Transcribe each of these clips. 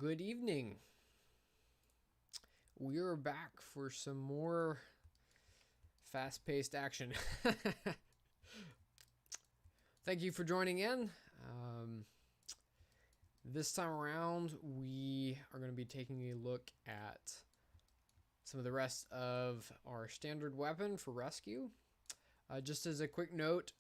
Good evening. We are back for some more fast-paced action. Thank you for joining in. This time around, we are going to be taking a look at some of the rest of our standard weapon for rescue. Just as a quick note,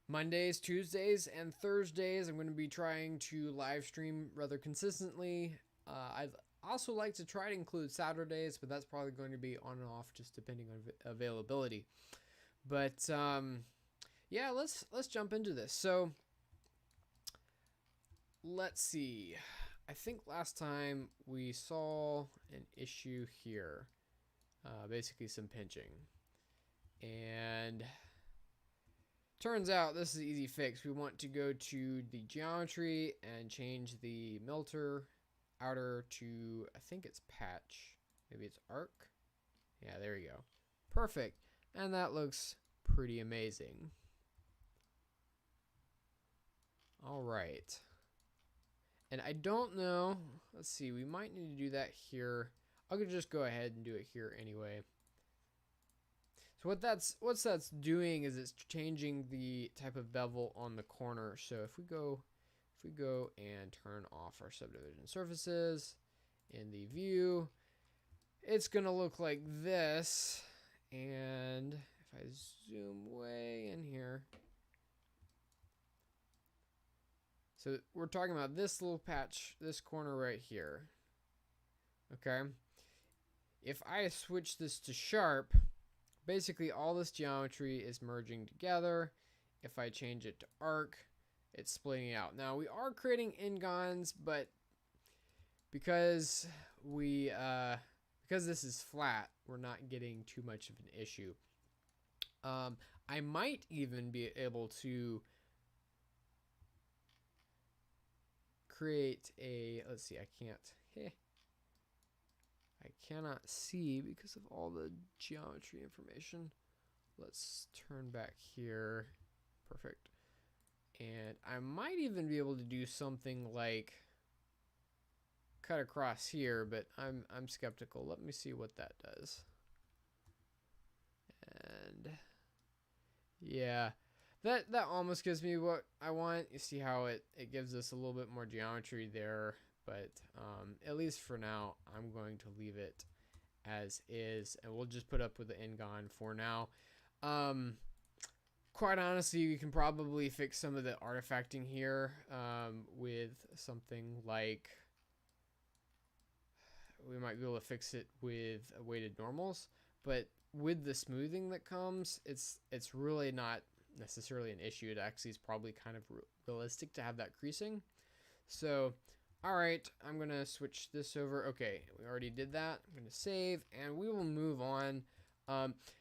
Mondays, Tuesdays, and Thursdays, I'm going to be trying to live stream rather consistently. I'd also like to try to include Saturdays, but that's probably going to be on and off just depending on availability. But yeah, let's jump into this. So let's see. I think last time we saw an issue here, basically some pinching, and turns out this is an easy fix. We want to go to the geometry and change the melter outer to, I think it's patch. Maybe it's arc. Yeah, there you go. Perfect. And that looks pretty amazing. All right. And I don't know. Let's see. We might need to do that here. I'm going to just go ahead and do it here anyway. So what that's doing is it's changing the type of bevel on the corner. So if we go and turn off our subdivision surfaces in the view, it's gonna look like this. And if I zoom way in here, so we're talking about this little patch, this corner right here. Okay, if I switch this to sharp, basically all this geometry is merging together. If I change it to arc, it's splitting out. Now we are creating n-gons, but because this is flat, we're not getting too much of an issue. I might even be able to create a, let's see, I cannot see because of all the geometry information. Let's turn back here. Perfect. And I might even be able to do something like cut across here, but I'm skeptical. Let me see what that does. And yeah, that almost gives me what I want. You see how it gives us a little bit more geometry there, but at least for now, I'm going to leave it as is, and we'll just put up with the n-gon for now. Quite honestly, you can probably fix some of the artifacting here with something like, we might be able to fix it with weighted normals, but with the smoothing that comes, it's really not necessarily an issue. It actually is probably kind of realistic to have that creasing. So, all right, I'm going to switch this over. Okay, we already did that. I'm going to save, and we will move on.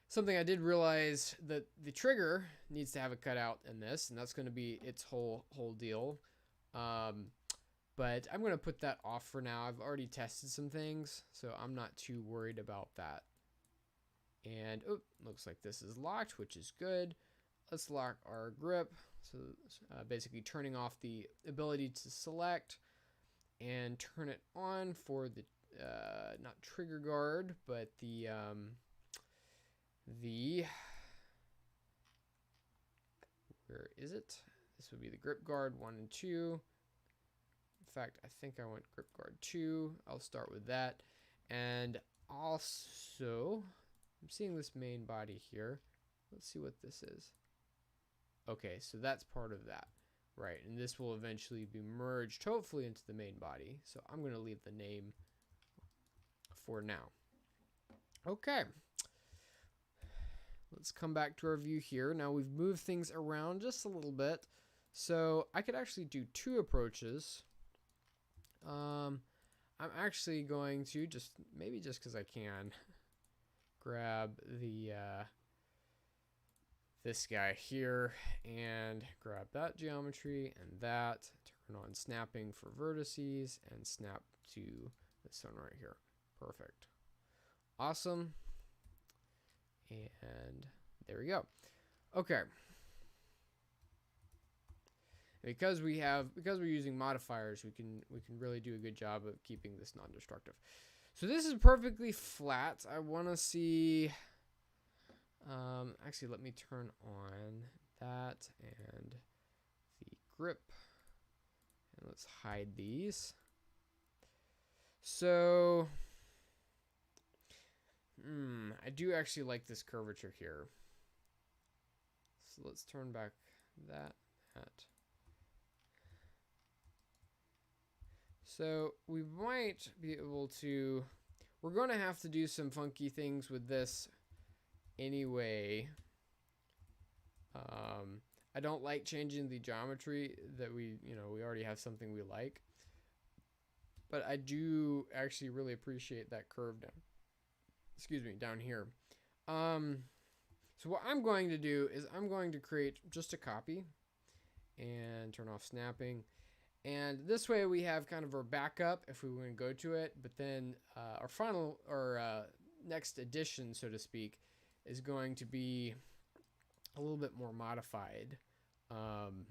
Something I did realize that the trigger needs to have a cutout in this, and that's going to be its whole deal. But I'm going to put that off for now. I've already tested some things, so I'm not too worried about that. And looks like this is locked, which is good. Let's lock our grip. So basically turning off the ability to select and turn it on for the not trigger guard, but the where is it? This would be the grip guard 1 and 2. In fact, I think I want grip guard 2. I'll start with that. And also, I'm seeing this main body here. Let's see what this is. Okay, so that's part of that. Right, and this will eventually be merged, hopefully, into the main body. So I'm going to leave the name for now. Okay. Let's come back to our view here. Now we've moved things around just a little bit. So I could actually do 2 approaches. I'm actually going to maybe just because I can, grab the this guy here and grab that geometry and that, turn on snapping for vertices and snap to this one right here. Perfect. Awesome. And there we go. Okay. Because we're using modifiers, we can really do a good job of keeping this non-destructive. So this is perfectly flat. I want to see. Actually, let me turn on that and the grip, and let's hide these. So, I do actually like this curvature here. So let's turn back that. So we might be able to, we're going to have to do some funky things with this anyway. I don't like changing the geometry that we already have something we like. But I do actually really appreciate that curve down here. So what I'm going to do is I'm going to create just a copy and turn off snapping. And this way we have kind of our backup if we want to go to it. But then our final or next edition, so to speak, is going to be a little bit more modified. And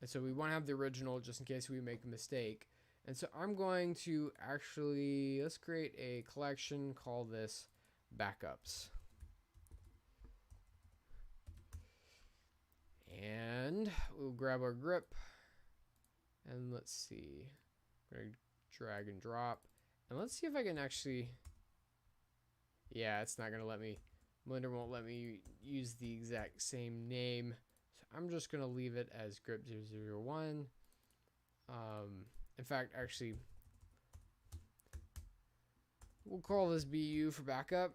so we want to have the original just in case we make a mistake. And so I'm going to actually, let's create a collection, call this backups. And we'll grab our grip. And let's see. I'm going to drag and drop. And let's see if I can actually, yeah, it's not going to let me, Blender won't let me use the exact same name. So I'm just going to leave it as grip 001. In fact, actually, we'll call this BU for backup.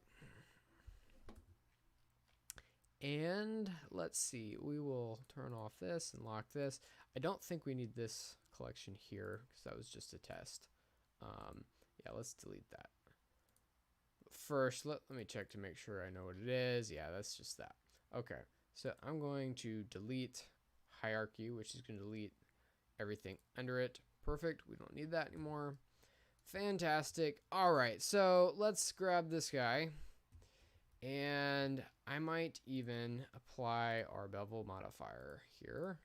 And let's see, we will turn off this and lock this. I don't think we need this collection here because that was just a test. Yeah, let's delete that. But first, let me check to make sure I know what it is. Yeah, that's just that. Okay, so I'm going to delete hierarchy, which is going to delete everything under it. Perfect. We don't need that anymore. Fantastic. All right, so let's grab this guy. And I might even apply our bevel modifier here.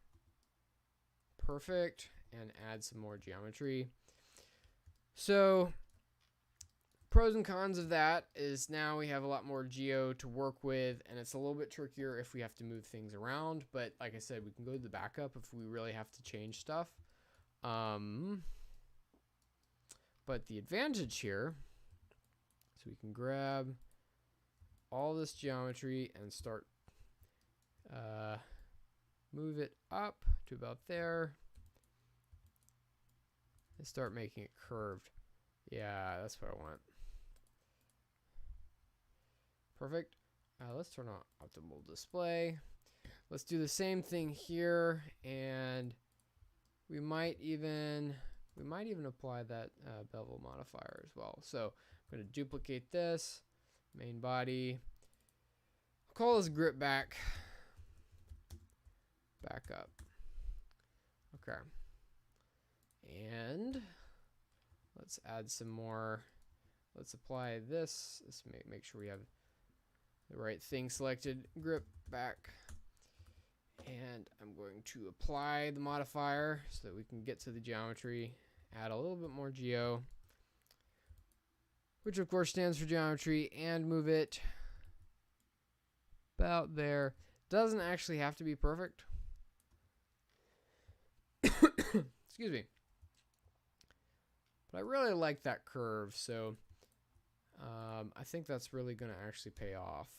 Perfect. And add some more geometry. So pros and cons of that is now we have a lot more geo to work with, and it's a little bit trickier if we have to move things around. But like I said, we can go to the backup if we really have to change stuff. But the advantage here, so we can grab all this geometry and start move it up to about there and start making it curved. Yeah, that's what I want. Perfect. Let's turn on optimal display. Let's do the same thing here, and we might even apply that bevel modifier as well. So I'm going to duplicate this main body. I'll call this grip back up. Okay, and let's add some more. Let's apply this. Let's make sure we have the right thing selected. Grip back. And I'm going to apply the modifier so that we can get to the geometry, add a little bit more geo, which of course stands for geometry, and move it about there. Doesn't actually have to be perfect. Excuse me. But I really like that curve, so I think that's really going to actually pay off.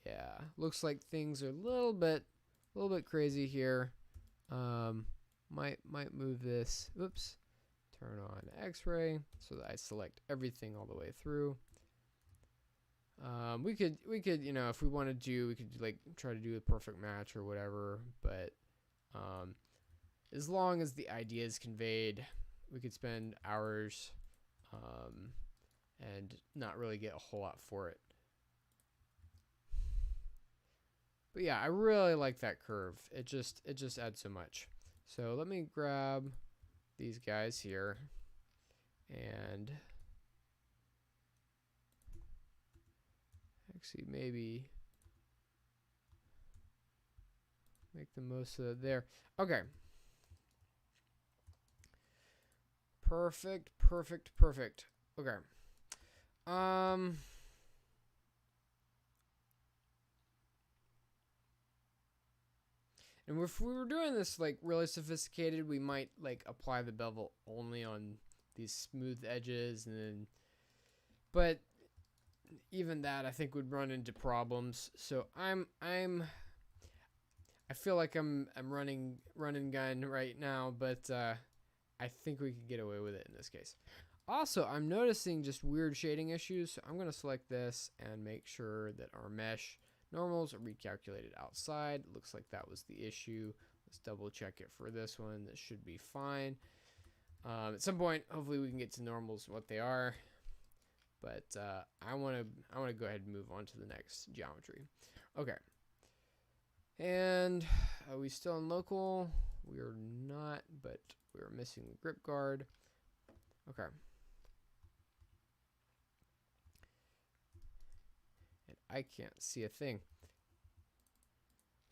Yeah, looks like things are a little bit crazy here. Might move this. Oops. Turn on X-ray so that I select everything all the way through. We could if we wanted to, we could like try to do a perfect match or whatever. But as long as the idea is conveyed, we could spend hours and not really get a whole lot for it. But yeah, I really like that curve. It just adds so much. So let me grab these guys here and actually maybe make the most of it there. Okay. Perfect, perfect, perfect. Okay. And if we were doing this like really sophisticated, we might like apply the bevel only on these smooth edges, and then, but even that I think would run into problems. So I feel like I'm running gun right now, but I think we could get away with it in this case. Also, I'm noticing just weird shading issues, so I'm going to select this and make sure that our mesh normals are recalculated outside. Looks like that was the issue. Let's double check it for this one. This should be fine. At some point, hopefully we can get to normals what they are. But I want to go ahead and move on to the next geometry. Okay. And are we still in local? We are not, but we are missing the grip guard. Okay. And I can't see a thing.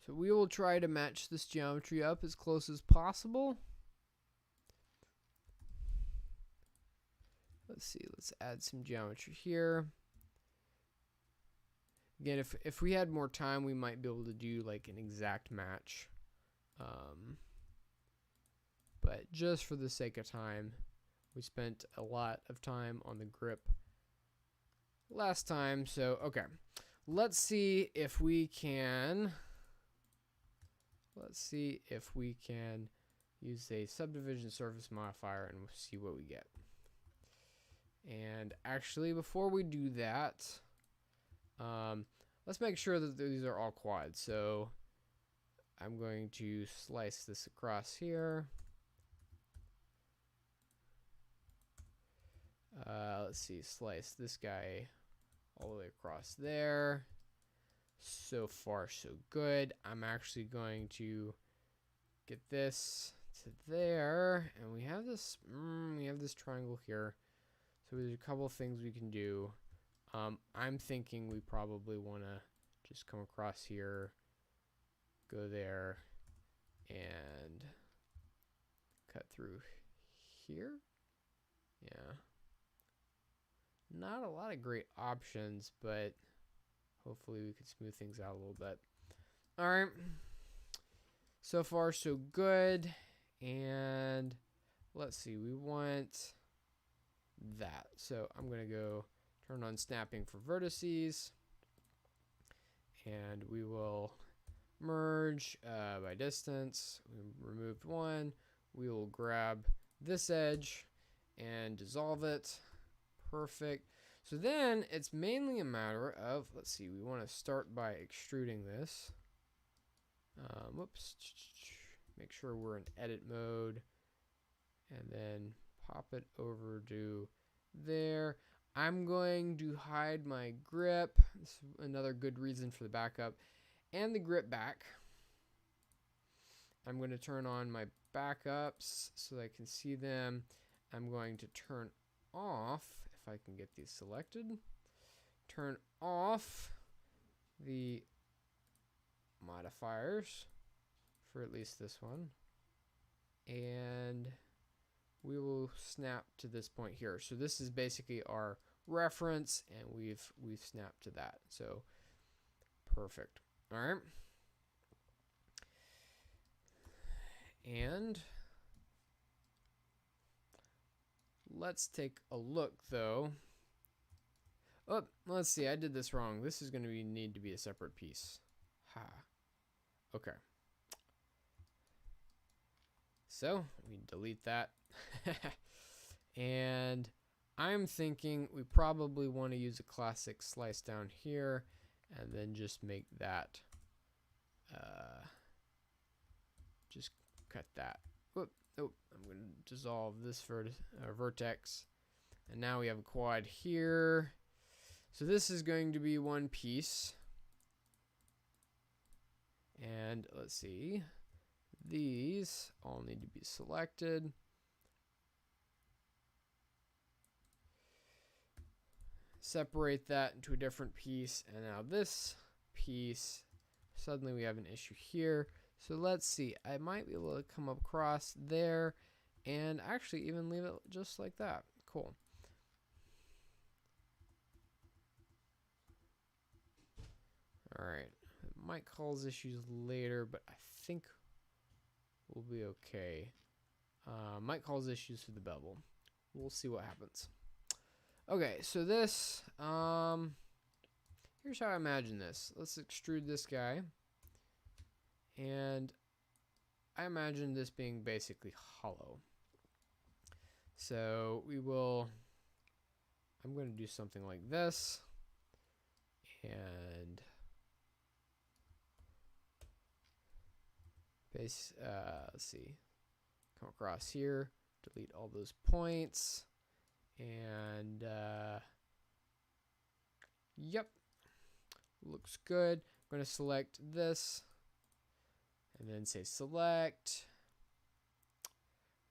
So we will try to match this geometry up as close as possible. Let's see, let's add some geometry here. Again, if we had more time, we might be able to do like an exact match. But just for the sake of time, we spent a lot of time on the grip last time. So, okay. Let's see if we can use a subdivision surface modifier and see what we get. And actually, before we do that, let's make sure that these are all quads. So I'm going to slice this across here. Let's see, slice this guy all the way across there. So far, so good. I'm actually going to get this to there, and we have this triangle here. So there's a couple of things we can do. I'm thinking we probably want to just come across here, go there, and cut through here. Yeah. Not a lot of great options, but hopefully we can smooth things out a little bit. All right. So far, so good. And let's see, we want that. So I'm going to go turn on snapping for vertices. And we will merge by distance. We removed one. We will grab this edge and dissolve it. Perfect. So then it's mainly a matter of, let's see, we want to start by extruding this. Whoops. Make sure we're in edit mode. And then pop it over to there. I'm going to hide my grip. This is another good reason for the backup. And the grip back. I'm going to turn on my backups so that I can see them. I'm going to turn off, if I can get these selected, turn off the modifiers for at least this one. And we will snap to this point here. So this is basically our reference, and we've snapped to that. So perfect. All right. And let's take a look though. Oh, let's see. I did this wrong. This is going to need to be a separate piece. Ha. Okay. So we delete that. And I'm thinking we probably want to use a classic slice down here and then just make that, just cut that. Whoop, oh, I'm going to dissolve this vertex. And now we have a quad here. So this is going to be one piece. And let's see. These all need to be selected. Separate that into a different piece. And now this piece, suddenly we have an issue here. So let's see. I might be able to come across there and actually even leave it just like that. Cool. All right. It might cause issues later, but I think we'll be okay. Might cause issues for the bevel. We'll see what happens. Okay, so this, here's how I imagine this. Let's extrude this guy. And I imagine this being basically hollow. So we will, I'm going to do something like this. And let's see, come across here, delete all those points, and yep, looks good. I'm going to select this and then say select.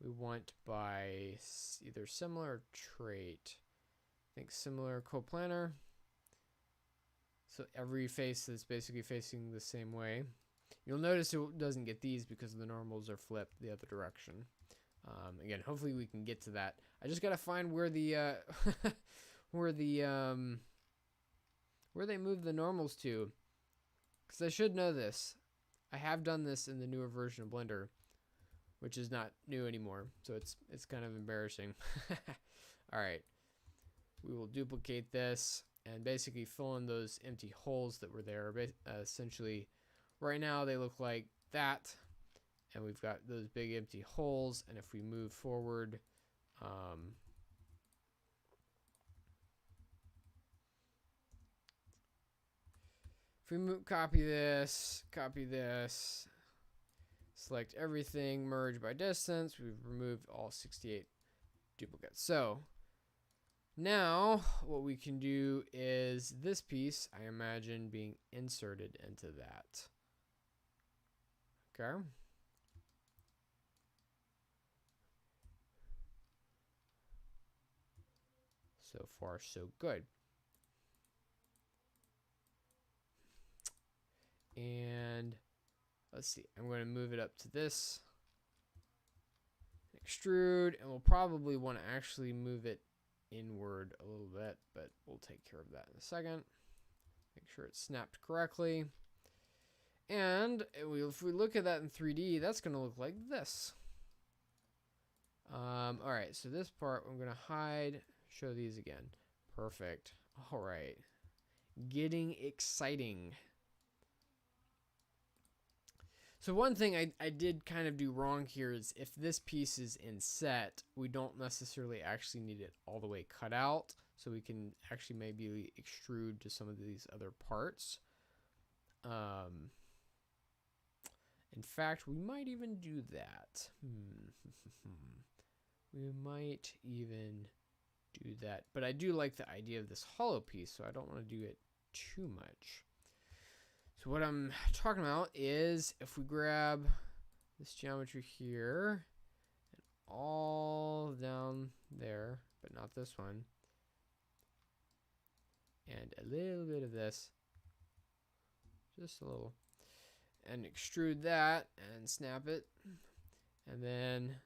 We want by either similar or trait. I think similar coplanar. So every face is basically facing the same way. You'll notice it doesn't get these because the normals are flipped the other direction. Again, hopefully we can get to that. I just gotta find where the where they move the normals to, because I should know this. I have done this in the newer version of Blender, which is not new anymore, so it's kind of embarrassing. All right, we will duplicate this and basically fill in those empty holes that were there. Essentially, right now they look like that, and we've got those big empty holes. And if we move forward, if we copy this, select everything, merge by distance, we've removed all 68 duplicates. So now what we can do is this piece, I imagine, being inserted into that. Okay. So far, so good. And let's see, I'm going to move it up to this. Extrude, and we'll probably want to actually move it inward a little bit, but we'll take care of that in a second. Make sure it's snapped correctly. And if we look at that in 3D, that's going to look like this. All right, so this part I'm going to hide, show these again. Perfect. All right. Getting exciting. So one thing I did kind of do wrong here is if this piece is in set, we don't necessarily actually need it all the way cut out. So we can actually maybe extrude to some of these other parts. In fact, we might even do that. We might even do that. But I do like the idea of this hollow piece, so I don't want to do it too much. So what I'm talking about is if we grab this geometry here and all down there, but not this one, and a little bit of this, just a little, and extrude that and snap it, and then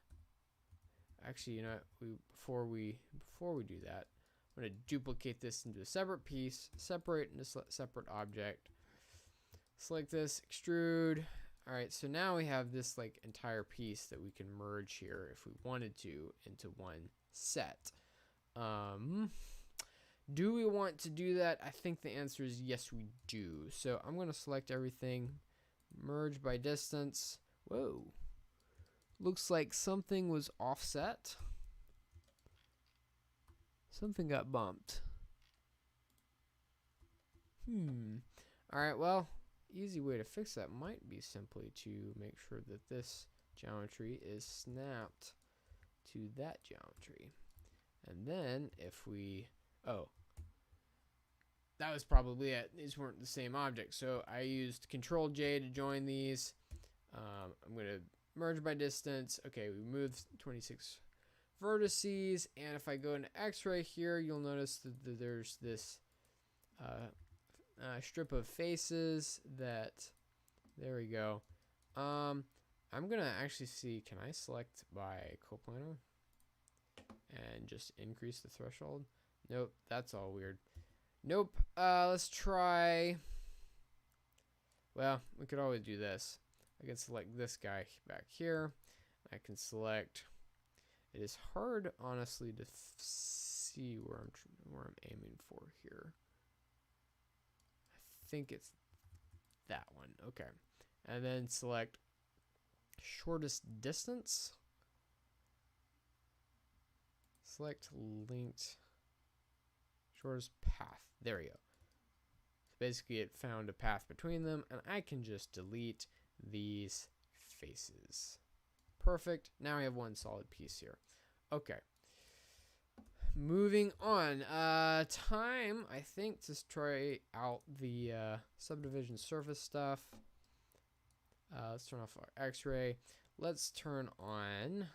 actually, you know, before we do that, I'm going to duplicate this into a separate piece, separate into a separate object. Select this, extrude. All right, so now we have this like entire piece that we can merge here if we wanted to into one set. Do we want to do that? I think the answer is yes, we do. So I'm going to select everything, merge by distance. Whoa. Looks like something was offset. Something got bumped. All right, well, easy way to fix that might be simply to make sure that this geometry is snapped to that geometry. And then if we, oh, that was probably it. These weren't the same object. So I used Control J to join these. I'm going to merge by distance. Okay, we moved 26 vertices. And if I go into X-ray here, you'll notice that there's this strip of faces that, there we go. I'm gonna actually see, can I select by coplanar and just increase the threshold? Nope, that's all weird. Nope. Let's try. Well, we could always do this. I can select this guy back here. I can select. It is hard, honestly, to see where I'm aiming for here. I think it's that one. Okay, and then select shortest distance. Select linked shortest path. There we go. So basically, it found a path between them, and I can just delete these faces. Perfect. Now I have one solid piece here. Okay. Moving on. Time, I think, to try out the subdivision surface stuff. Let's turn off our X-ray. Let's turn on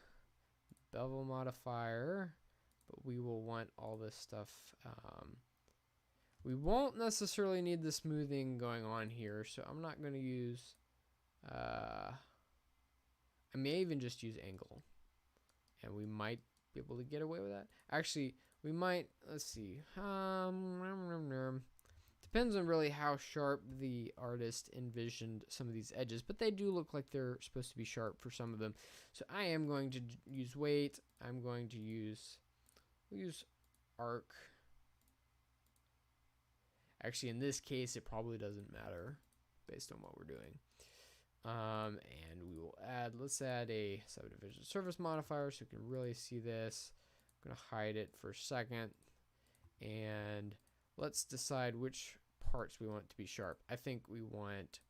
Bevel Modifier, but we will want all this stuff. We won't necessarily need the smoothing going on here, so I'm not going to use. I may even just use angle, and we might be able to get away with that. Actually, we might. Let's see. Depends on really how sharp the artist envisioned some of these edges, but they do look like they're supposed to be sharp for some of them. So I am going to use weight. I'm going to use arc. Actually, in this case, it probably doesn't matter based on what we're doing. And we will add, let's add a subdivision surface modifier so we can really see this. I'm going to hide it for a second. And let's decide which parts we want to be sharp. I think we want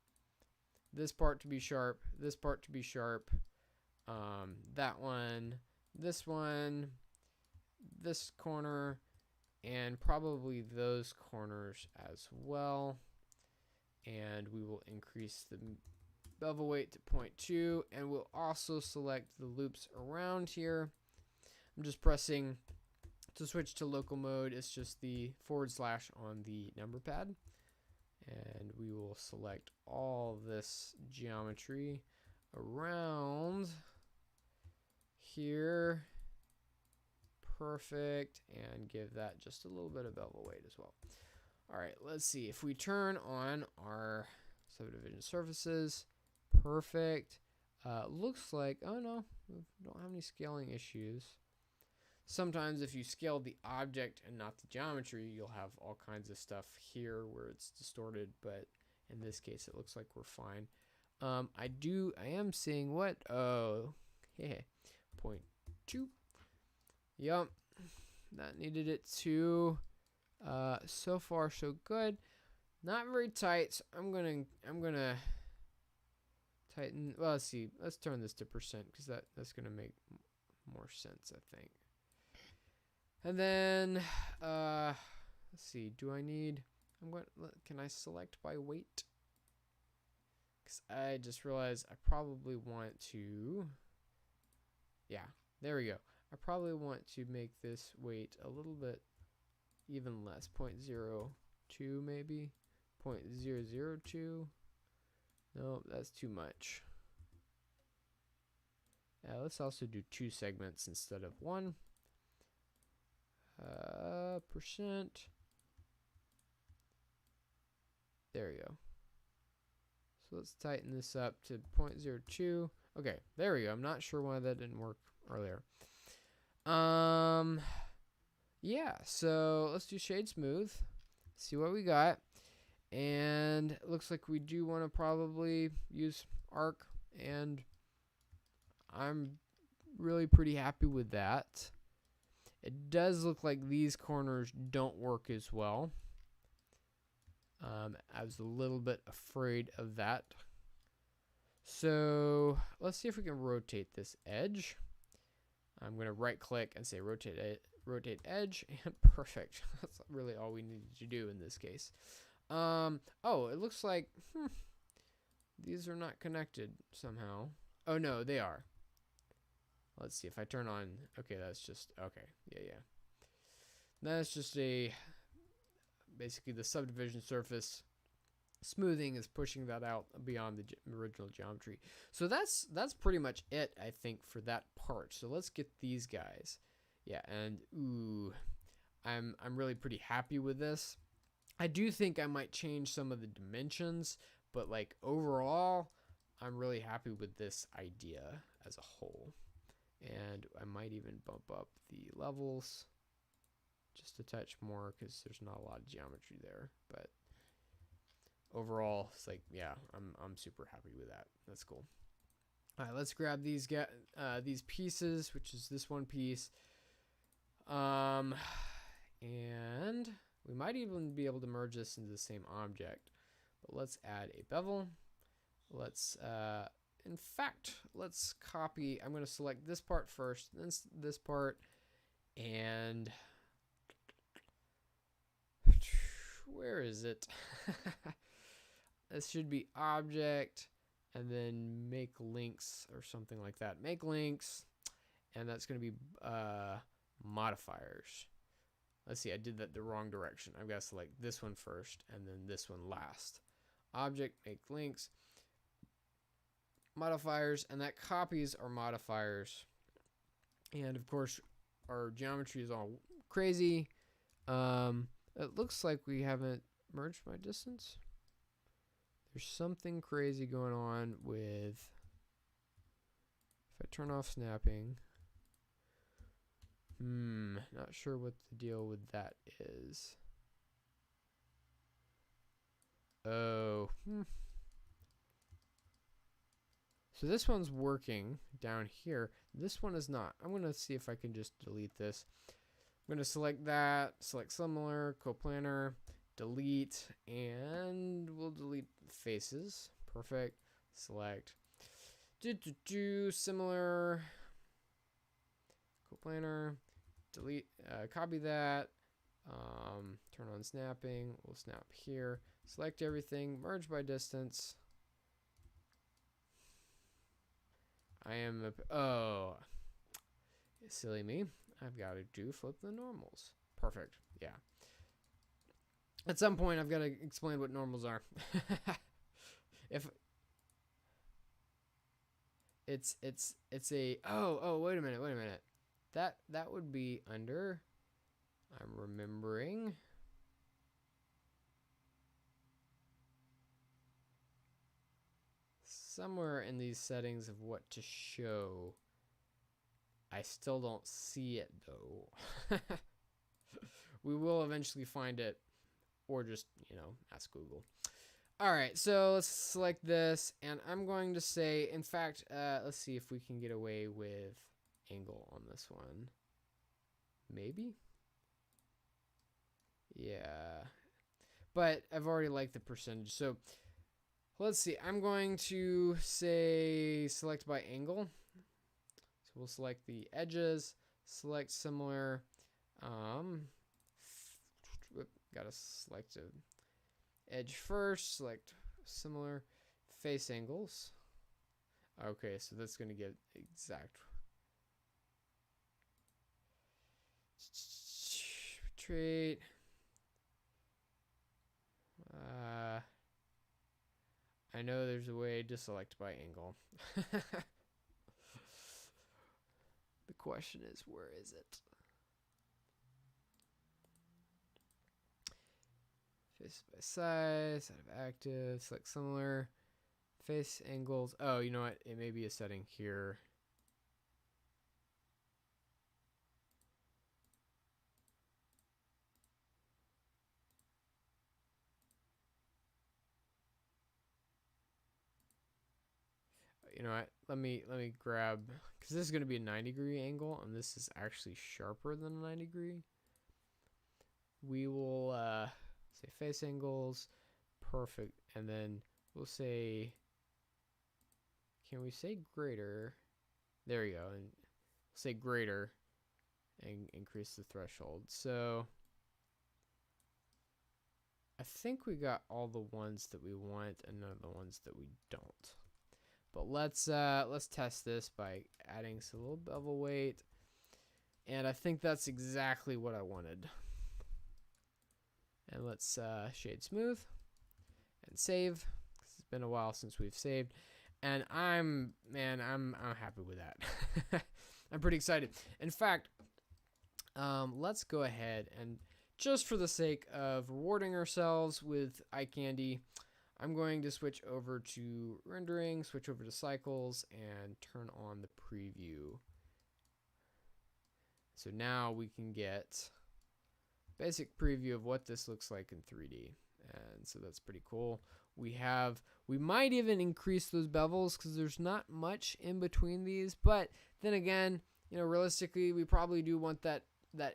this part to be sharp, this part to be sharp, that one, this corner, and probably those corners as well. And we will increase the bevel weight to 0.2, and we'll also select the loops around here. I'm just pressing to switch to local mode. It's just the / on the number pad, and we will select all this geometry around here. Perfect, and give that just a little bit of bevel weight as well. All right, let's see if we turn on our subdivision surfaces. Perfect. Looks like, oh no, we don't have any scaling issues. Sometimes if you scale the object and not the geometry, you'll have all kinds of stuff here where it's distorted, but in this case it looks like we're fine. I am seeing what? Oh, yeah, 0.2. Yup, that needed it too. So far so good. Not very tight, so I'm gonna tighten. Well, let's see. Let's turn this to percent because that's gonna make more sense, I think. And then let's see. Do I need? Can I select by weight? Because I just realized I probably want to. Yeah, there we go. I probably want to make this weight a little bit even less, 0.02 maybe, 0.002. No, that's too much. Let's also do 2 segments instead of 1. Percent. There we go. So let's tighten this up to 0.02. Okay, there we go. I'm not sure why that didn't work earlier. Yeah, so let's do shade smooth. See what we got. And it looks like we do want to probably use arc, and I'm really pretty happy with that. It does look like these corners don't work as well. I was a little bit afraid of that. So let's see if we can rotate this edge. I'm going to right click and say rotate edge, and perfect. That's really all we needed to do in this case. Oh, it looks like these are not connected somehow. Oh no, they are. Let's see if I turn on. Okay, that's just okay. Yeah. That's just basically the subdivision surface Smoothing is pushing that out beyond the original geometry. So that's pretty much it, I think, for that part. So let's get these guys. Yeah, and ooh, I'm really pretty happy with this. I do think I might change some of the dimensions, but like overall, I'm really happy with this idea as a whole. And I might even bump up the levels just a touch more because there's not a lot of geometry there. But overall, it's like, yeah, I'm super happy with that. That's cool. All right, let's grab these pieces, which is this one piece. And we might even be able to merge this into the same object. But let's add a bevel. Let's in fact, let's copy. I'm going to select this part first, then this part, and where is it? This should be object, and then make links or something like that. Make links, and that's going to be modifiers. Let's see, I did that the wrong direction. I've got to select this one first, and then this one last. Object, make links. Modifiers, and that copies our modifiers, and of course our geometry is all crazy. It looks like we haven't merged by distance. There's something crazy going on with, if I turn off snapping, not sure what the deal with that is. Oh, So this one's working down here. This one is not. I'm going to see if I can just delete this. I'm going to select that, select similar, coplanar, delete, and we'll delete faces. Perfect. Select. Similar, coplanar, delete, copy that. Turn on snapping. We'll snap here. Select everything. Merge by distance. I am silly me. I've got to flip the normals. Perfect. Yeah. At some point, I've got to explain what normals are. If it's a wait a minute. That would be under. I'm remembering. Somewhere in these settings of what to show. I still don't see it though. We will eventually find it, or just, ask Google. All right, so let's select this, and I'm going to say, in fact, let's see if we can get away with angle on this one. Maybe? Yeah. But I've already liked the percentage, so let's see. I'm going to say select by angle. So we'll select the edges, select similar. Gotta select an edge first, select similar face angles. Okay, so that's going to get exact. Trait. I know there's a way to select by angle. The question is, where is it? Face by size, out of active, select similar, face angles. Oh, you know what? It may be a setting here. You know what? Let me grab, because this is going to be a 90-degree angle, and this is actually sharper than a 90-degree. We will say face angles, perfect, and then we'll say, can we say greater? There you go, and we'll say greater and increase the threshold. So I think we got all the ones that we want and none of the ones that we don't. But let's test this by adding a little bevel weight, and I think that's exactly what I wanted. And let's shade smooth, and save. It's been a while since we've saved, and I'm happy with that. I'm pretty excited. In fact, let's go ahead and, just for the sake of rewarding ourselves with eye candy, I'm going to switch over to rendering, switch over to cycles, and turn on the preview. So now we can get basic preview of what this looks like in 3D. And so that's pretty cool. We might even increase those bevels because there's not much in between these. But then again, realistically, we probably do want that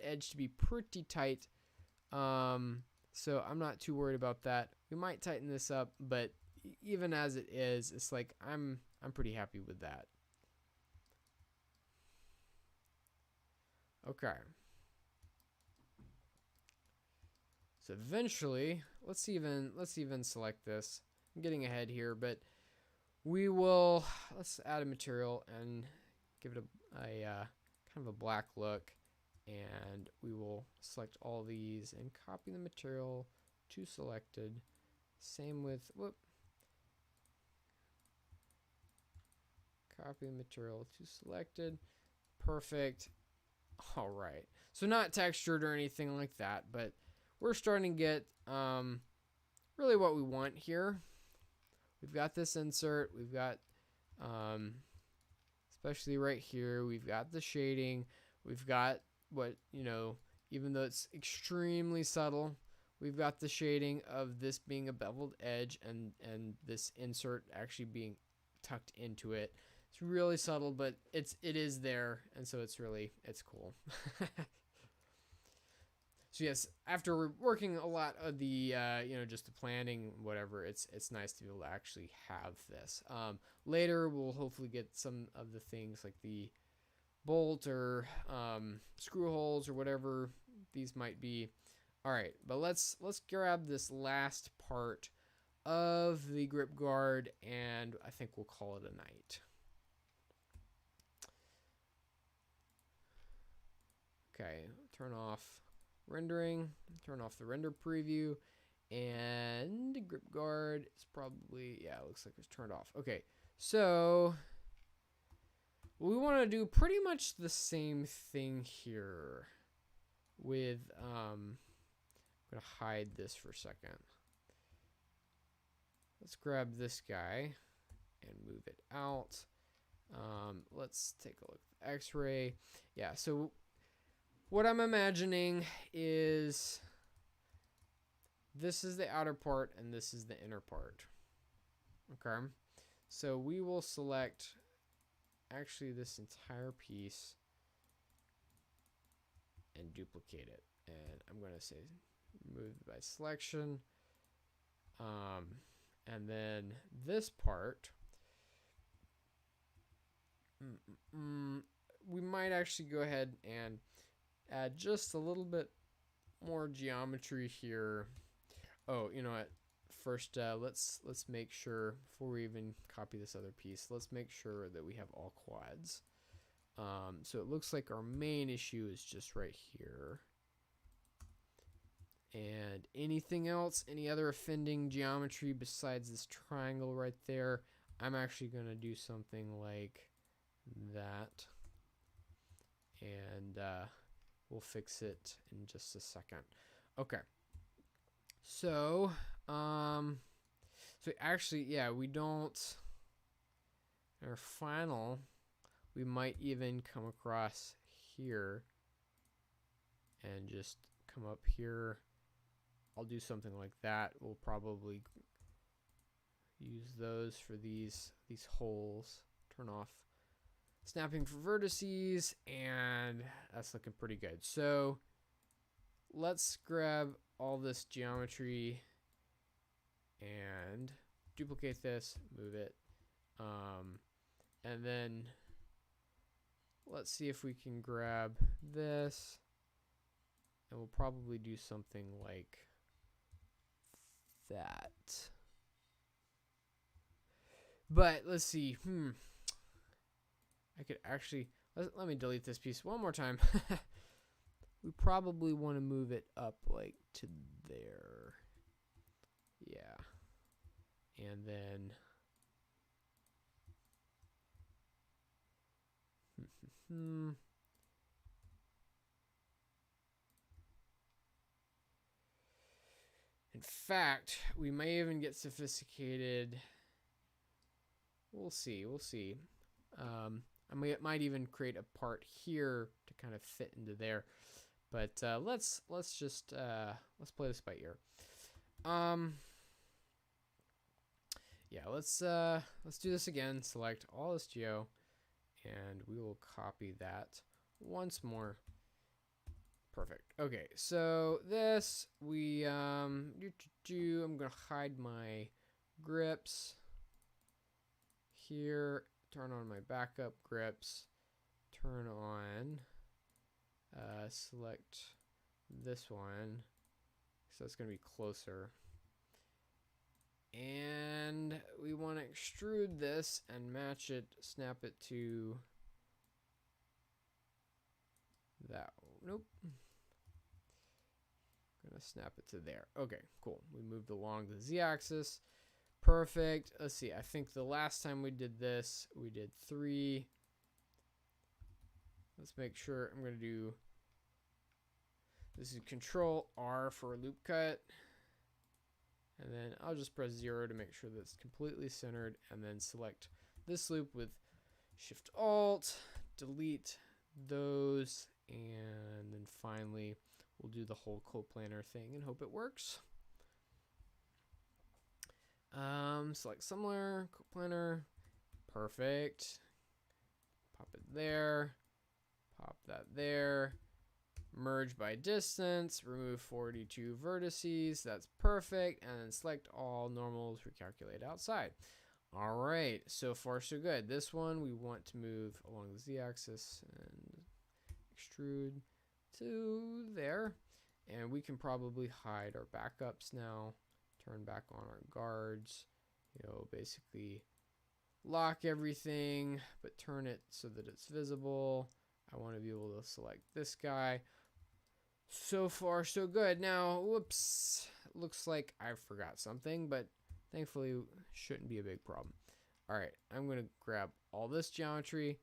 edge to be pretty tight. So I'm not too worried about that. We might tighten this up, but even as it is, it's like I'm pretty happy with that. Okay. So eventually, let's even select this. I'm getting ahead here, but let's add a material and give it a kind of a black look, and we will select all these and copy the material to selected. Same with copy the material to selected. Perfect. All right. So not textured or anything like that, but we're starting to get really what we want here. We've got this insert. We've got, especially right here, we've got the shading. We've got what, even though it's extremely subtle, we've got the shading of this being a beveled edge and this insert actually being tucked into it. It's really subtle, but it is there, and so it's cool. So yes, after working a lot of the just the planning, whatever, it's nice to be able to actually have this. Later we'll hopefully get some of the things like the bolt or screw holes or whatever these might be. All right, but let's grab this last part of the grip guard, and I think we'll call it a night. Okay, turn off rendering, turn off the render preview, and grip guard is probably, yeah, it looks like it's turned off. Okay, so we want to do pretty much the same thing here with, I'm going to hide this for a second. Let's grab this guy and move it out. Let's take a look at the X-ray. Yeah, so what I'm imagining is this is the outer part and this is the inner part. Okay, so we will select actually this entire piece and duplicate it. And I'm going to say remove by selection. And then this part, we might actually go ahead and add just a little bit more geometry here. Oh, you know what? First, let's make sure before we even copy this other piece, let's make sure that we have all quads. So it looks like our main issue is just right here. And anything else, any other offending geometry besides this triangle right there, I'm actually going to do something like that. And we'll fix it in just a second. Okay. So, so actually, yeah, we don't, our final, we might even come across here and just come up here. I'll do something like that. We'll probably use those for these holes. Turn off snapping for vertices, and that's looking pretty good. So let's grab all this geometry and duplicate this, move it, and then let's see if we can grab this, and we'll probably do something like that. But let's see. I could actually, let me delete this piece one more time. We probably want to move it up like to there. Yeah. And then in fact, we may even get sophisticated. We'll see. We'll see. It might even create a part here to kind of fit into there. But let's play this by ear. Yeah, let's do this again. Select all SGO, and we will copy that once more. Perfect. Okay, so this I'm gonna hide my grips here. Turn on my backup grips. Turn on. Select this one, so it's gonna be closer. And we want to extrude this and match it, snap it to that. Nope. Gonna snap it to there. Okay, cool. We moved along the z-axis. Perfect. Let's see. I think the last time we did this, we did 3. Let's make sure. I'm gonna do. This is Control R for a loop cut. And then I'll just press 0 to make sure that it's completely centered, and then select this loop with Shift Alt, delete those, and then finally we'll do the whole coplanar thing and hope it works. Select similar, coplanar, perfect. Pop it there, pop that there. Merge by distance, remove 42 vertices, that's perfect, and then select all normals, recalculate outside. All right, so far so good. This one we want to move along the z-axis and extrude to there, and we can probably hide our backups now, turn back on our guards, basically lock everything, but turn it so that it's visible. I want to be able to select this guy. So far, so good. Now, whoops. Looks like I forgot something, but thankfully shouldn't be a big problem. All right, I'm going to grab all this geometry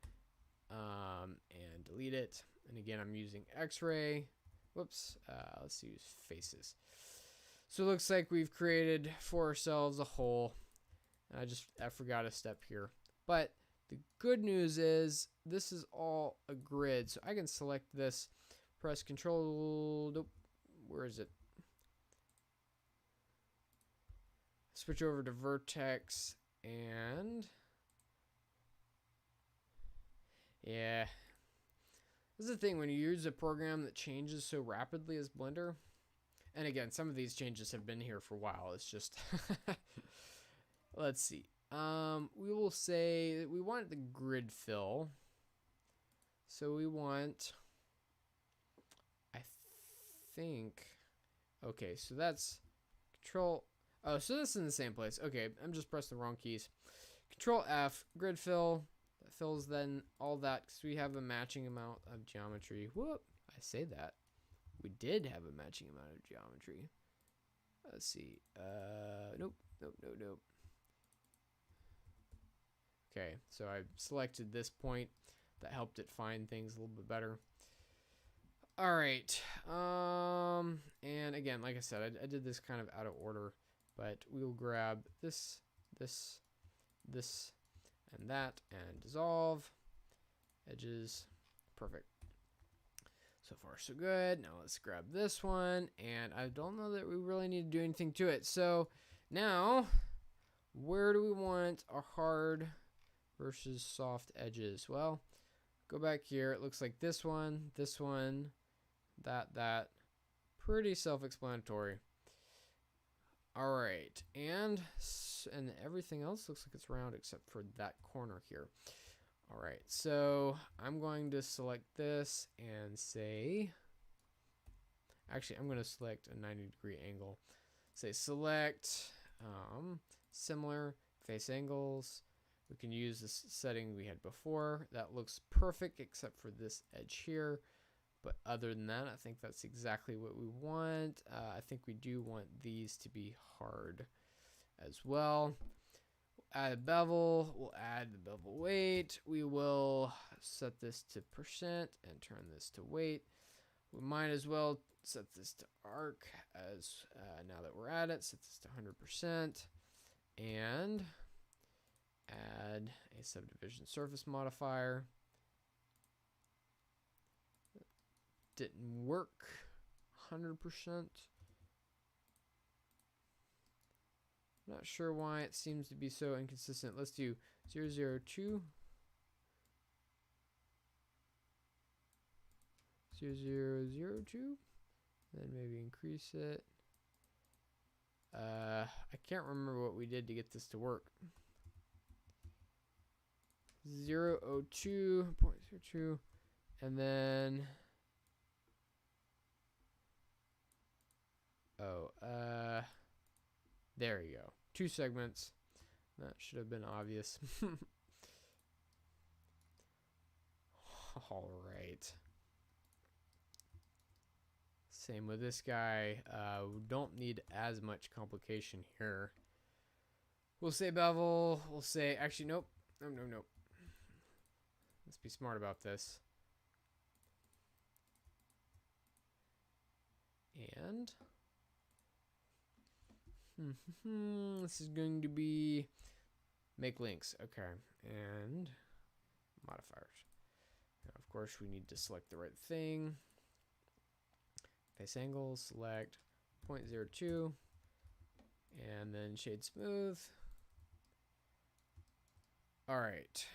and delete it. And again, I'm using X-ray. Whoops. Let's use faces. So it looks like we've created for ourselves a hole. I forgot a step here. But the good news is this is all a grid. So I can select this. Press Control. Nope. Where is it? Switch over to Vertex and yeah. This is the thing when you use a program that changes so rapidly as Blender. And again, some of these changes have been here for a while. It's just let's see. We will say that we want the grid fill. So we want. Okay, so that's Control. Oh, so this is in the same place. Okay, I'm just pressing the wrong keys. Control F, grid fill. That fills then all that because we have a matching amount of geometry. Whoop, I say that. We did have a matching amount of geometry. Let's see. Nope. Okay, so I selected this point. That helped it find things a little bit better. All right, and again, like I said, I did this kind of out of order, but we'll grab this, and that, and dissolve, edges, perfect. So far, so good. Now let's grab this one, and I don't know that we really need to do anything to it. So now, where do we want our hard versus soft edges? Well, go back here. It looks like this one, that. Pretty self-explanatory. All right, and everything else looks like it's round except for that corner here. All right, so I'm going to select this and say, actually, I'm going to select a 90-degree angle. Say select similar face angles. We can use this setting we had before. That looks perfect except for this edge here. But other than that, I think that's exactly what we want. I think we do want these to be hard as well. Add a bevel, we'll add the bevel weight. We will set this to percent and turn this to weight. We might as well set this to arc as now that we're at it, set this to 100% and add a subdivision surface modifier. Didn't work 100%. Not sure why it seems to be so inconsistent. Let's do 002. 0002. Then maybe increase it. I can't remember what we did to get this to work. 002.02. And then there you go. 2 segments. That should have been obvious. All right. Same with this guy. We don't need as much complication here. We'll say bevel. We'll say, actually, nope. Nope. Let's be smart about this. And this is going to be make links. Okay. And modifiers. Now, of course, we need to select the right thing. Face angle, select 0.02, and then shade smooth. All right.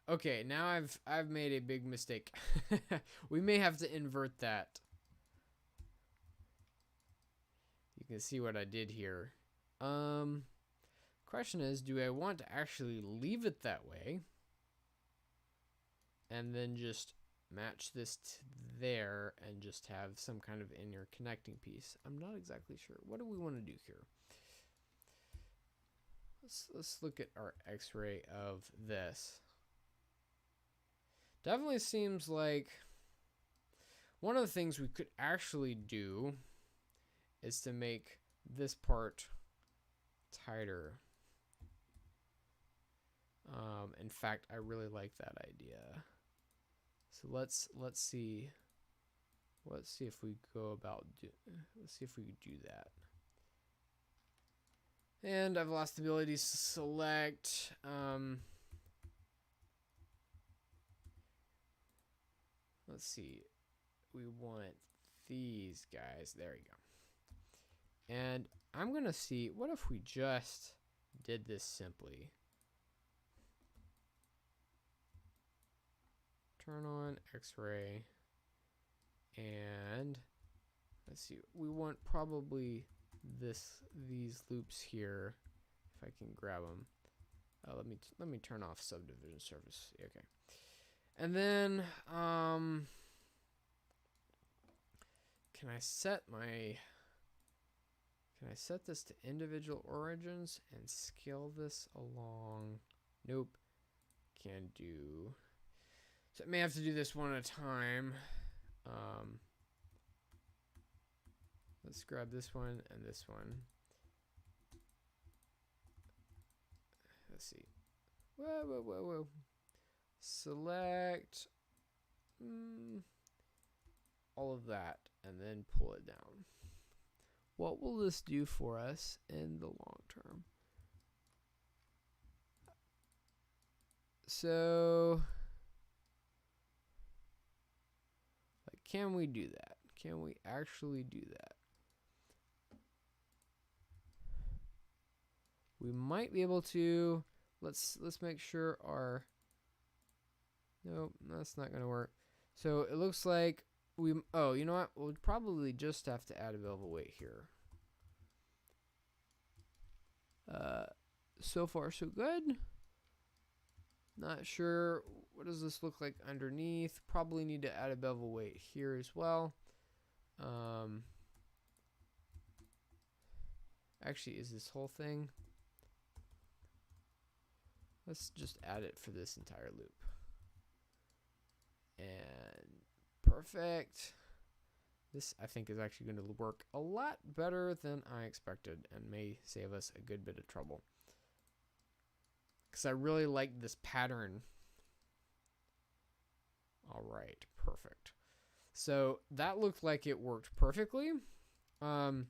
Okay, now I've made a big mistake. We may have to invert that. You can see what I did here. Question is, do I want to actually leave it that way and then just match this to there and just have some kind of inner connecting piece? I'm not exactly sure. What do we want to do here? Let's look at our x-ray of this. Definitely seems like one of the things we could actually do is to make this part tighter. In fact, I really like that idea. So let's see. Let's see if we go about let's see if we do that. And I've lost the ability to select. Let's see. We want these guys. There you go. And I'm going to see, what if we just did this simply? Turn on X-ray. And let's see. We want probably these loops here. If I can grab them. Let me turn off subdivision surface. Okay. And then can I set this to individual origins and scale this along? Nope. Can do. So I may have to do this one at a time. Let's grab this one and this one. Let's see. Whoa. Select all of that and then pull it down. What will this do for us in the long term? So, like, can we do that? Can we actually do that? We might be able to. Let's make sure our. Nope, that's not gonna work. So it looks like we. Oh, you know what? We'll probably just have to add a bevel weight here. So far so good. Not sure. What does this look like underneath? Probably need to add a bevel weight here as well. Actually, is this whole thing? Let's just add it for this entire loop. And perfect. This, I think, is actually going to work a lot better than I expected and may save us a good bit of trouble. Because I really like this pattern. All right, perfect. So that looked like it worked perfectly. And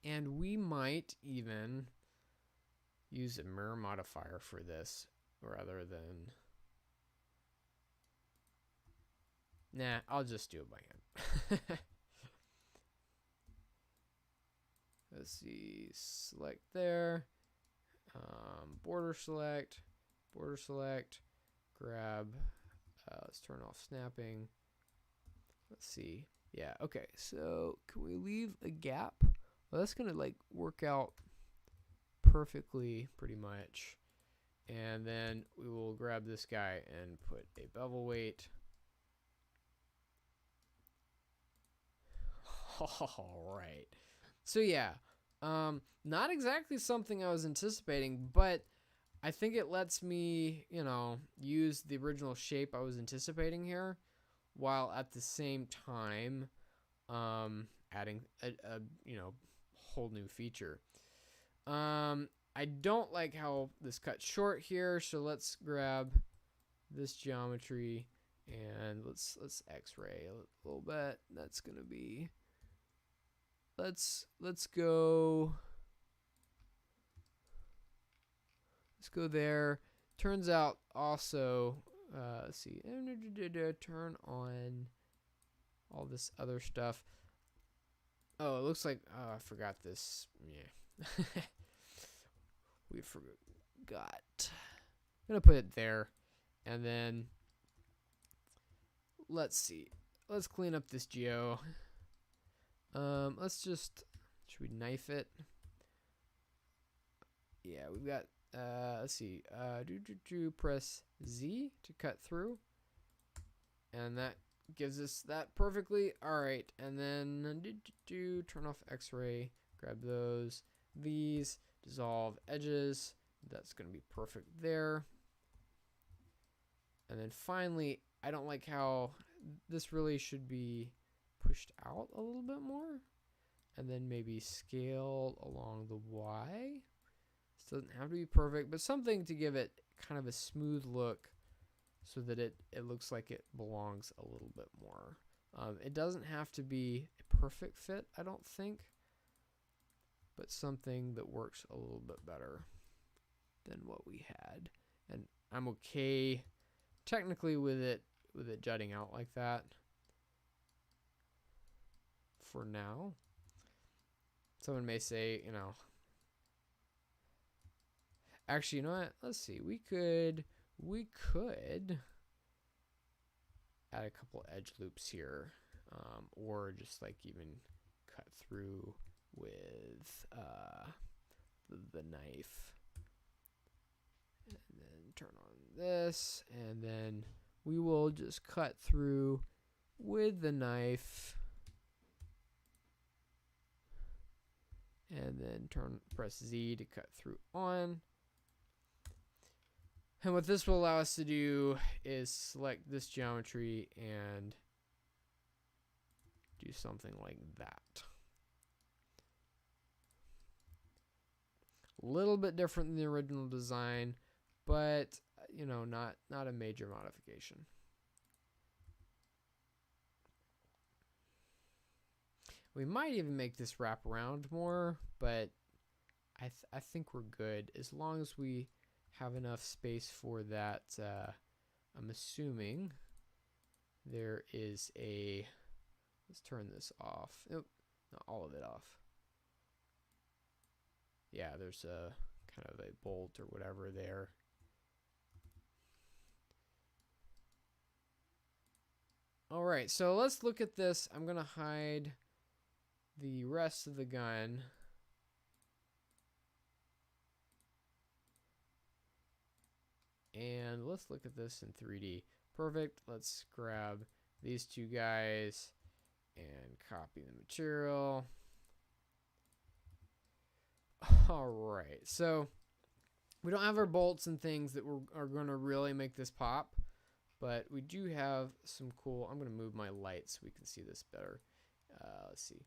we might even use a mirror modifier for this rather than... Nah, I'll just do it by hand. Let's see, select there, border select, grab, let's turn off snapping. Let's see. Yeah, okay, so can we leave a gap? Well, that's gonna like work out perfectly pretty much. And then we will grab this guy and put a bevel weight. All right. So yeah, not exactly something I was anticipating, but I think it lets me, you know, use the original shape I was anticipating here, while at the same time, adding a you know, whole new feature. I don't like how this cuts short here, so let's grab this geometry and let's X-ray a little bit. That's gonna be. Let's go there. Turns out also, let's see, turn on all this other stuff. Oh, it looks like, I forgot this. Yeah. We forgot. I'm gonna put it there, and then let's see. Let's clean up this geo. Let's just, should we knife it? Yeah, we've got, let's see, press Z to cut through, and that gives us that perfectly. All right, and then turn off X-ray, grab these, dissolve edges. That's gonna be perfect there. And then finally, I don't like how this really should be pushed out a little bit more, and then maybe scale along the Y. This doesn't have to be perfect, but something to give it kind of a smooth look so that it looks like it belongs a little bit more. It doesn't have to be a perfect fit, I don't think, but something that works a little bit better than what we had. And I'm okay technically with it jutting out like that for now. Someone may say, you know, actually, you know what? Let's see. We could add a couple edge loops here, or just like even cut through with the knife, and then turn on this, and then we will just cut through with the knife, and then press Z to cut through on. And what this will allow us to do is select this geometry and do something like that. A little bit different than the original design, but you know, not a major modification. We might even make this wrap around more, but I think we're good as long as we have enough space for that. I'm assuming there is a, let's turn this off. Nope, not all of it off. Yeah, there's a kind of a bolt or whatever there. All right, so let's look at this. I'm gonna hide the rest of the gun. And let's look at this in 3D. Perfect. Let's grab these two guys and copy the material. All right, so we don't have our bolts and things that are going to really make this pop, but we do have some cool, I'm going to move my light so we can see this better. let's see.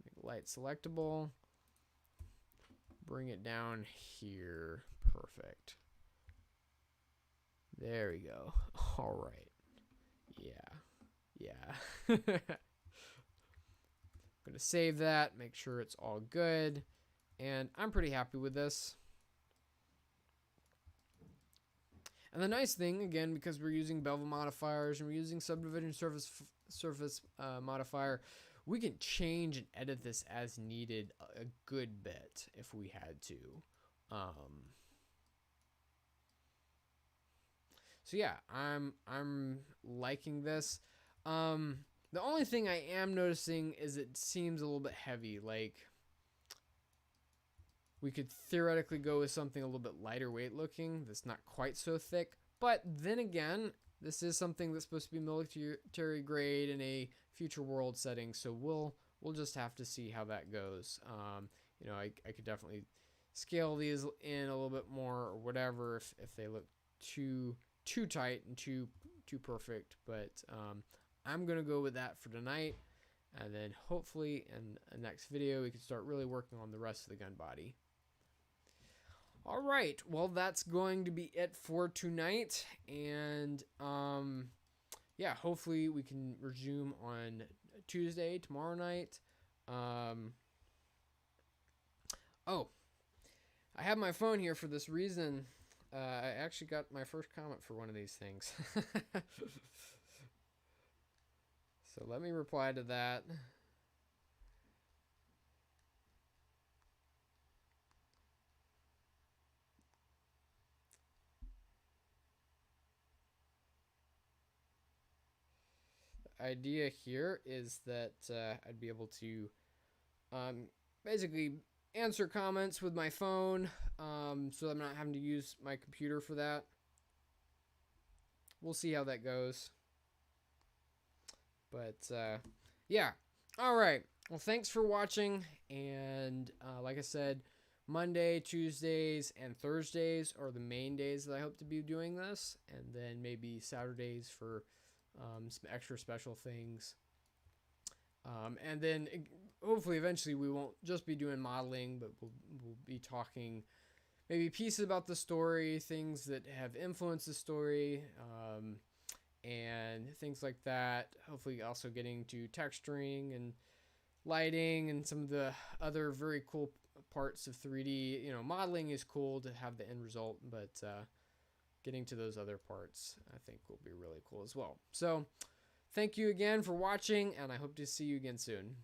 Make light selectable. Bring it down here. Perfect. There we go. All right. Yeah. I'm gonna save that, make sure it's all good, and I'm pretty happy with this. And the nice thing, again, because we're using bevel modifiers and we're using subdivision surface modifier, we can change and edit this as needed a good bit if we had to. So yeah, I'm liking this. The only thing I am noticing is it seems a little bit heavy. Like, we could theoretically go with something a little bit lighter weight looking that's not quite so thick. But then again, this is something that's supposed to be military grade in a future world setting, so we'll just have to see how that goes. You know, I could definitely scale these in a little bit more or whatever if they look too tight and too perfect. But I'm gonna go with that for tonight, and then hopefully in the next video we can start really working on the rest of the gun body. All right, well, that's going to be it for tonight, and yeah, hopefully we can resume on Tuesday, tomorrow night. Oh, I have my phone here for this reason. I actually got my first comment for one of these things. So let me reply to that. The idea here is that I'd be able to basically answer comments with my phone, so I'm not having to use my computer for that. We'll see how that goes. But yeah, all right, well, thanks for watching, and like I said, Monday, Tuesdays, and Thursdays are the main days that I hope to be doing this, and then maybe Saturdays for some extra special things. And then hopefully eventually we won't just be doing modeling, but we'll be talking maybe pieces about the story, things that have influenced the story, and things like that. Hopefully also getting to texturing and lighting and some of the other very cool parts of 3D. You know, modeling is cool to have the end result, but getting to those other parts I think will be really cool as well. So thank you again for watching, and I hope to see you again soon.